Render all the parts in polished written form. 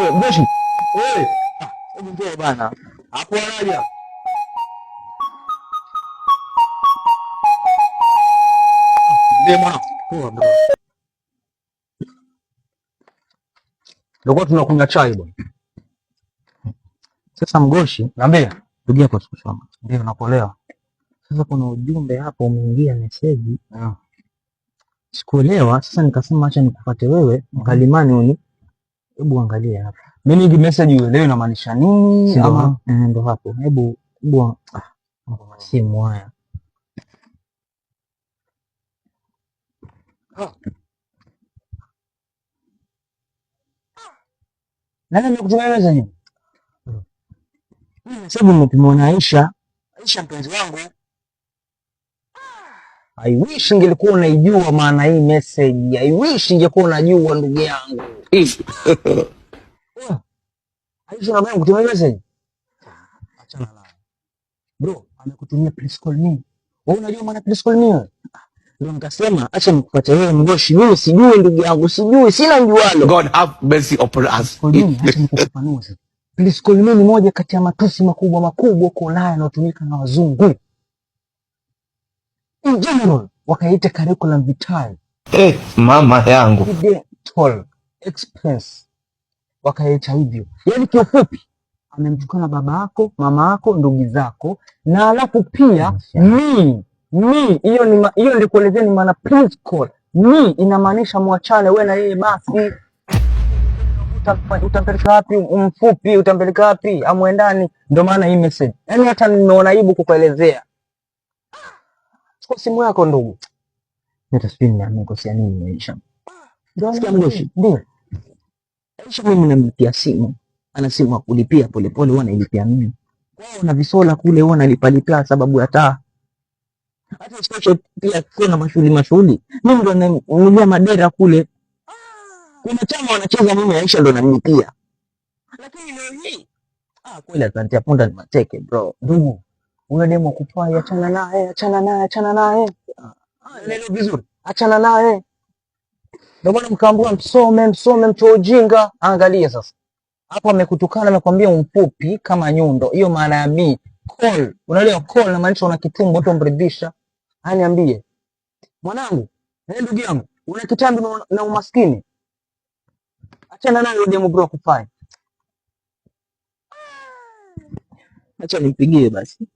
Mbeshi. Wewe. Hebu njoo bana. Hapo anaja. Ndiye mwana. Poa bro. Ndio tunakunywa chai bwana. Sasa Mgoshi, Niambie. ndugu yako sikusoma. Ndio nakuelewa. Sasa kuna ujumbe hapo umeingia message. Ah. Sikuelewa, sasa nikasema acha nikufuate wewe, mkalimani uni. Hebu angalia hapa. Mimi hii message uelewe inamaanisha nini ama Ndio hapo. Hebu simu haya. nani amekutumia message? Sababu nimepimwa Aisha. Aisha mpenzi wangu. I wish ingelikuwa unaijua maana hii message. I wish ingekuwa unajua ndugu yangu. Aisha na mimi kutumia message. Achana naye. Bro, amekutumia please call me. Wewe unajua maana please call me? Ndio nikasema acha nikufuate wewe Mgoshi. Mimi sijui ndugu yangu, sijui, sina njualo. God have mercy upon us. Acha nikufafanue. Please call me ni moja kati ya matusi makubwa huko Ulaya yanayotumika na wazungu. In general, wakaita curriculum vitae. Mama yangu. Toll expense. Wakaita hivyo. Yaani kiufupi, amemtukana baba yako, mama yako, ndugu zako, na alafu pia hiyo ndio kuelezea ni maana please call. Inamaanisha muachane wewe na yeye basi. Utampeleka wapi mfupi, utampeleka wapi amwendani, ndio maana hii message. Yaani hata nimeona aibu kukuelezea. Chukua simu yako ndugu. Hata sijui nimekosea nini Aisha. Sikia Mgoshi. Ndio. Aisha mimi namlipia simu. Ana simu ya kulipia polepole huwa nailipia mimi. Wao na visola kule huwa nalipalipia sababu ya taa. Hata isitoshe pia kuna mashughuli. Mimi ndo nanunulia madera kule. Kuna chama wanacheza mimi Aisha ndo namlipia. Lakini leo hii kweli asante punda ni mateke bro. Ndugu. Wewe demo kupaa achana naye. Neno vizuri. Achana naye. Ndio maana mkaambua msome mcho ujinga. Angalia sasa. Hapo amekutukana amekwambia umfupi kama nyundo. Hiyo maana ya me call. Unaelewa call na maanisha una kitumbo tu mridhisha. Niambie. Mwanangu, ndugu yangu, una kitambi na umaskini. Achana naye demo bro kufanya. Acha nimpigie basi.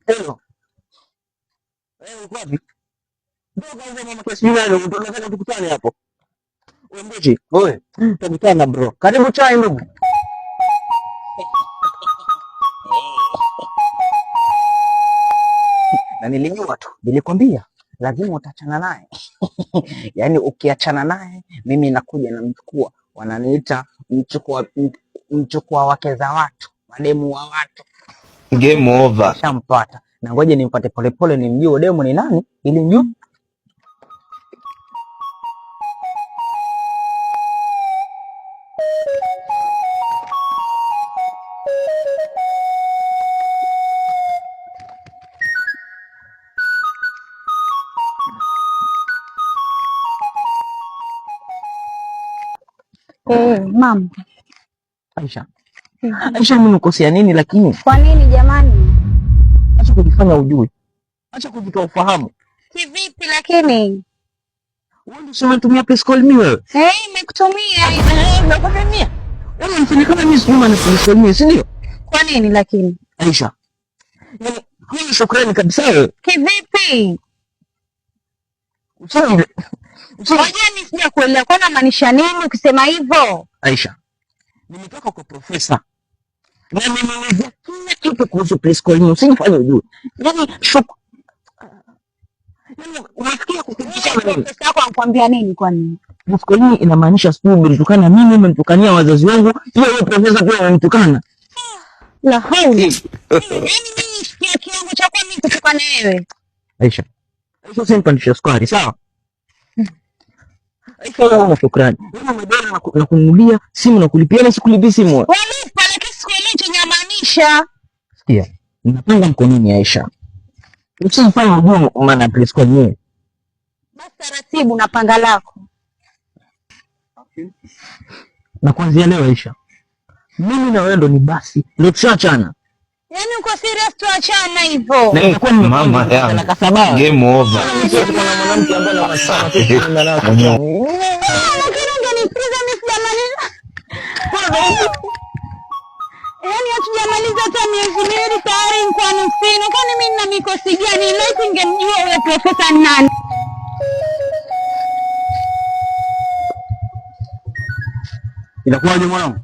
Hello. Wapi? Ndoga hizo mama kiasi gani tunataka tukutane hapo. Wewe Mgoshi, wewe, tukutana bro. Karibu chai ndugu. Na nilijua tu, nilikwambia lazima utachana naye. Yaani ukiachana naye mimi nakuja na mchukua. Wananiita mchukua wake za watu, mademu wa watu. Game over. Shampata. Na ngoja nimpate polepole nimjue demu ni nani ili njoo. Mama. Aisha. Aisha mimi nikosea nini lakini? Kwa nini jamani? Acha kujifanya ujui. Acha kujitoa ufahamu. Kivipi lakini? Wewe ndio unatumia please call me wewe. Nimekutumia. Nakutumia. Wewe unafanya kama mimi sio maana please call me, si ndio? Kwa nini lakini? Aisha. Yaani mimi shukrani kabisa wewe. Kivipi? Useme. Ngoja nisije kuelewa kwa maanisha nini ukisema hivyo? Aisha. Nimetoka kwa profesa. Na nimeweza kila kitu kuhusu please call me. Usinifanye ujue. Yaani unasikia kukumbusha wewe. Profesa yako anakuambia nini kwani? Please call me inamaanisha sio umenitukana mimi, umenitukania wazazi wangu, pia wewe profesa pia unanitukana. La haula. Yaani mimi sikia kiwango cha kwa mimi kutukana wewe. Aisha. Aisha usinipandishe sukari, sawa? Aisha wewe shukrani. Wewe madera na kununulia simu na kulipia na sikulipia simu. Walipa lakini sikuelewi chenye maanisha. Sikia. Ninapanga mkononi Aisha. Usifanye ujue maana please call me. Basi taratibu na panga lako. Na kuanzia leo Aisha, mimi na wewe ndo ni basi, ndio tushachana. Yaani uko serious tuachana hivyo? Mama yangu. Game over. Kuna mwanamke ambaye anasema tunaenda naye. Yaani hatujamaliza hata miezi miwili tayari niko nufino. Kwani mimi nina mikosi gani? Leo ningemjua yule profesa nani. Inakuwaje mwanangu?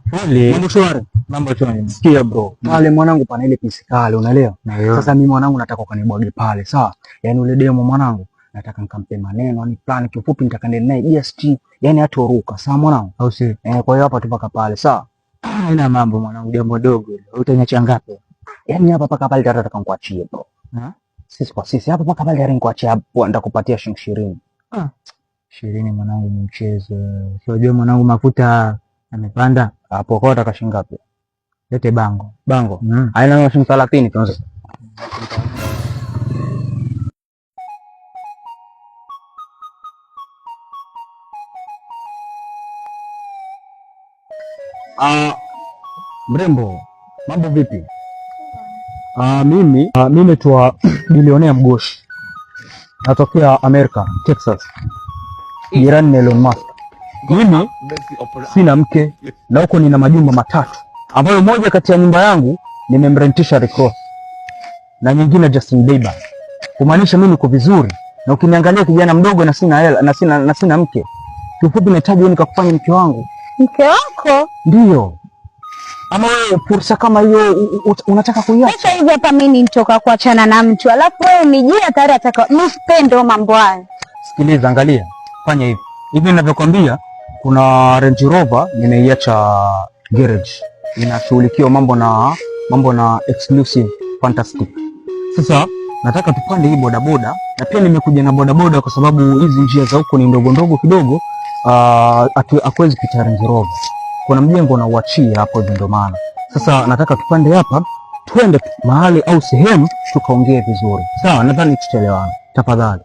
Mambo shwari. Mambo shwari. Sikia bro. Pale mwanangu pana ile pisikali, unaelewa? Sasa mimi mwanangu nataka ukanibwage pale, sawa? Yaani ule demo mwanangu nataka nikampe maneno, yani plan kifupi nitakaenda naye GST, yani hatoruka, sawa mwanangu? Au si? Kwa hiyo hapa tupaka pale, sawa? Haina mambo mwanangu, jambo dogo hilo. Utaniacha ngapi? Yaani hapa paka pale nataka nikuachie bro. Sisi kwa sisi hapa paka pale nikuachie hapo, ndakupatia shilingi 20. 20 mwanangu ni mchezo. Unajua mwanangu mafuta amepanda hapo, kwa nataka shilingi ngapi? Lete bango. Bango. Haina shilingi 30 tuanze. Mrembo, mambo vipi? Mimi naitwa bilionea Mgoshi. Natokea Amerika, Texas. Jirani na Elon Musk. Mimi sina mke na huko nina majumba matatu ambayo moja kati ya nyumba yangu nimemrentisha Rick Ross na nyingine Justin Bieber. Kumaanisha mimi niko vizuri na ukiniangalia kijana mdogo na sina hela na sina mke. Kifupi nahitaji wewe nikakufanya mke wangu. Mke wako? Ndio. Ama wewe fursa kama hiyo unataka kuiacha? Sasa hivi hapa mimi nitoka kuachana na mtu, alafu wewe unijia tayari ataka nisipende mambo haya. Sikiliza, angalia. Fanya hivi. Hivi ninavyokuambia kuna Range Rover nimeiacha garage. Inashughulikia mambo na exclusive fantastic. Sasa nataka tupande hii bodaboda na pia nimekuja na bodaboda kwa sababu hizi njia za huko ni ndogo ndogo kidogo, hakuwezi pita Range Rover. Kuna mjengo na uachia hapo, ndio maana. Sasa nataka tupande hapa, twende mahali au sehemu tukaongee vizuri. Sawa, nadhani tutaelewana. Tafadhali.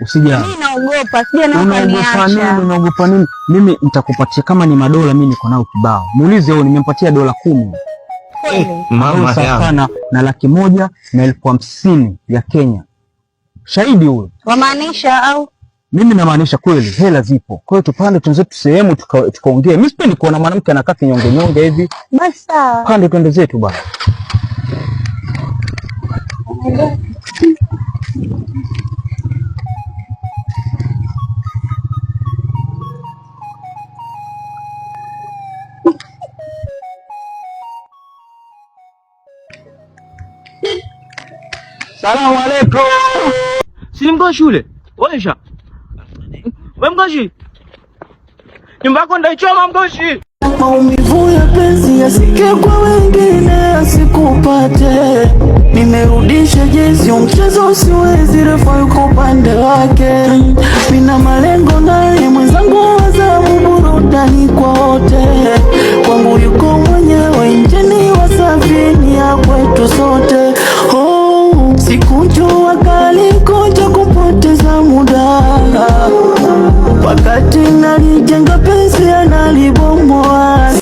Usijali. Mimi naogopa, sije na kuniacha. Unaogopa nini? Mimi nitakupatia kama ni madola, mimi niko nao kibao. Muulize wewe, nimempatia dola 10. Mama yangu. Na 150,000 ya Kenya. Shahidi huyo. Wamaanisha au? Mimi namaanisha kweli, hela zipo. Kwa hiyo tupande tuanze sehemu tukaongee. Mimi sipendi kuona mwanamke anakaa kinyonge nyonge hivi. Basi sawa. Pande twende zetu bwana. Salamu alaykum. Si Mgoshi yule? Onesha. Wewe Mgoshi? Nyumba yako ndaichoma Mgoshi. Maumivu ya penzi yasike kwa wengine asikupate. Nimerudisha jezi mchezo siwezi, refa yuko upande wake. Mina malengo naye mwenzangu wazabu, burudani kwa wote. Kwangu yuko mwenyewe, injini wasafini ya kwetu sote. Sikujua kali kuja kupoteza muda, wakati nalijenga penzi analibomoa.